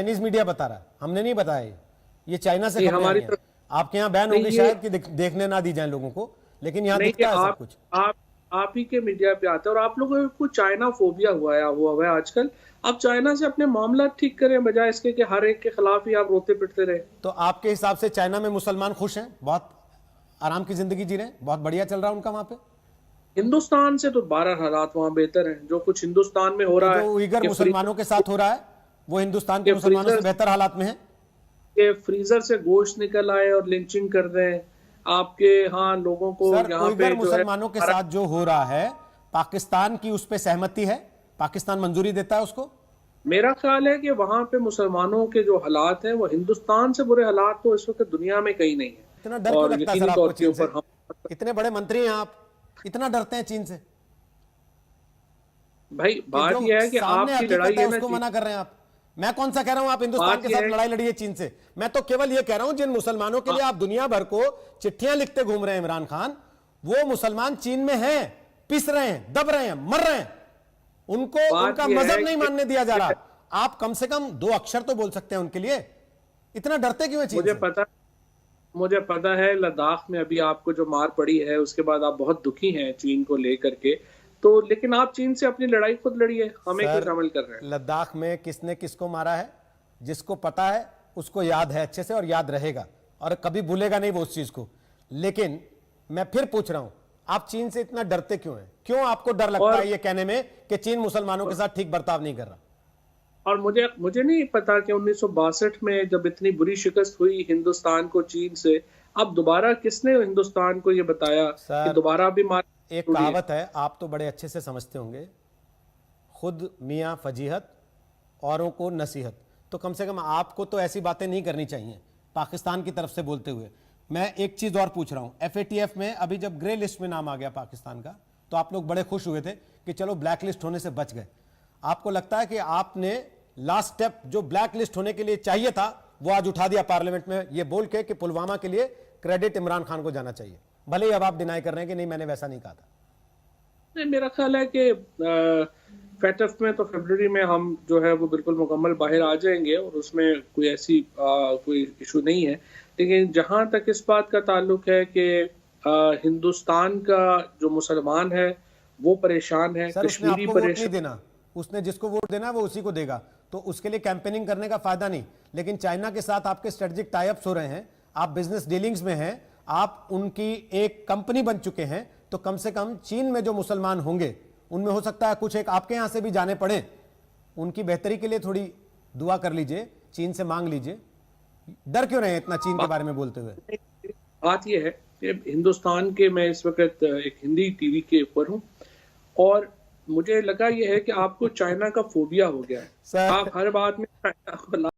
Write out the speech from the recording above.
Chinese media बता रहा है, हमने नहीं बताया। ये चाइना से खबरें आई हैं। तो आपके यहाँ बैन होगी शायद कि देखने ना दी जाए लोगों को, लेकिन यहाँ नहीं, दिखता है सब कुछ। आप ही के मीडिया पे आते हैं और आप लोगों को चाइना फोबिया हुआ है आजकल। आप चाइना से अपने मामला ठीक करें बजाय इसके कि हर एक के खिलाफ ही आप रोते पिटते रहे। तो आपके हिसाब से चाइना में मुसलमान खुश हैं, बहुत आराम की जिंदगी जी रहे हैं, बहुत बढ़िया चल रहा है उनका वहां पे? हिंदुस्तान से तो 12 हालात वहां बेहतर हैं। जो कुछ हिंदुस्तान में हो रहा है, जो उइगर मुसलमानों के साथ हो रहा है, वो हिंदुस्तान के मुसलमानों से बेहतर हालात में है। के फ्रीजर से गोश्त निकल आए और लिंचिंग कर रहे हैं आपके यहाँ लोगों को। सर, यहाँ उइगर पे मुसलमानों के साथ जो हो रहा है, पाकिस्तान की उस पर सहमति है? पाकिस्तान मंजूरी देता है उसको? मेरा ख्याल है कि वहां पे मुसलमानों के जो हालात हैं वो हिंदुस्तान से बुरे हालात तो इस वक्त दुनिया में कहीं नहीं है। इतना डर क्यों लगता है सर आपको चीन से? इतने बड़े मंत्री हैं आप, इतना डरते हैं चीन से? भाई बात यह है कि आपकी लड़ाई है उसको मना कर रहे हैं आप। मैं कौन सा कह रहा हूं आप हिंदुस्तान के साथ लड़ाई लड़िए चीन से? मैं तो केवल ये कह रहा हूं जिन मुसलमानों के लिए आप दुनिया भर को चिट्ठियां लिखते घूम रहे हैं इमरान खान, वो मुसलमान चीन में हैं, पिस रहे हैं, दब रहे हैं, मर रहे हैं, उनको उनका मजहब नहीं मानने दिया जा रहा। आप कम से कम 2 अक्षर तो बोल सकते हैं उनके लिए। इतना डरते क्यों हैं चीन से? मुझे पता है लद्दाख में अभी आपको जो मार पड़ी है उसके बाद आप बहुत दुखी हैं चीन को लेकर के। तो लेकिन आप चीन से अपनी लड़ाई खुद लड़िए, हमें क्यों शामिल कर रहे हैं? लद्दाख में किसने किसको मारा है, जिसको पता है उसको याद है अच्छे से, और याद रहेगा, और कभी भूलेगा नहीं वो उस चीज को। लेकिन मैं फिर पूछ रहा हं, आप चीन से इतना डरते क्यों हैं? क्यों आपको डर लगता है ये कहने में कि चीन मुसलमानों के साथ ठीक बर्ताव नहीं कर रहा? और मुझे नहीं पता कि 1962 में जब इतनी बुरी शिकस्त हुई हिंदुस्तान को चीन से, अब दोबारा किसने हिंदुस्तान को ये बताया कि दोबारा भी मार? एक कहावत है, आप तो बड़े अच्छे से समझते होंगे, खुद मियाँ फजीहत औरों को नसीहत। तो कम से कम आपको तो ऐसी बातें नहीं करनी चाहिए पाकिस्तान की तरफ से बोलते हुए। मैं एक चीज और पूछ रहा हूं, FATF में अभी जब ग्रे लिस्ट में नाम आ गया पाकिस्तान का, तो आप लोग बड़े खुश हुए थे कि चलो ब्लैक लिस्ट होने से बच गए। आपको लगता है कि आपने लास्ट स्टेप जो ब्लैक लिस्ट होने के लिए चाहिए था वो आज उठा दिया पार्लियामेंट में, ये बोल के कि पुलवामा के लिए क्रेडिट इमरान खान को जाना चाहिए, भले ही अब आप डिनाई कर रहे हैं कि नहीं मैंने वैसा नहीं कहा था? नहीं, मेरा ख्याल है कि FATF में तो फरवरी में हम जो है वो बिल्कुल मुकम्मल बाहर आ जाएंगे और उसमें कोई ऐसी कोई इशू नहीं है। लेकिन जहां तक इस बात का ताल्लुक है कि हिंदुस्तान का जो मुसलमान है वो परेशान है, कश्मीरी परेशान देना, उसने जिसको वोट देना है वो उसी को देगा, तो उसके लिए कैंपेनिंग करने का फायदा नहीं। लेकिन चाइना के साथ आपके स्ट्रेटेजिक टाइप्स हो रहे हैं, आप बिजनेस डीलिंग्स में हैं, आप उनकी एक कंपनी बन चुके हैं, तो कम से कम चीन में जो मुसलमान होंगे उनमें हो सकता है कुछ एक आपके यहां से भी जाने पड़े। उनकी बेहतरी के लिए थोड़ी दुआ कर लीजिए, चीन से मांग लीजिए। डर क्यों रहे हैं इतना चीन के बारे में बोलते हुए? बात यह है कि हिंदुस्तान के, मैं इस वक्त एक हिंदी टीवी के ऊपर हूं और मुझे लगा यह है कि आपको चाइना का फोबिया हो गया है। आप हर बात में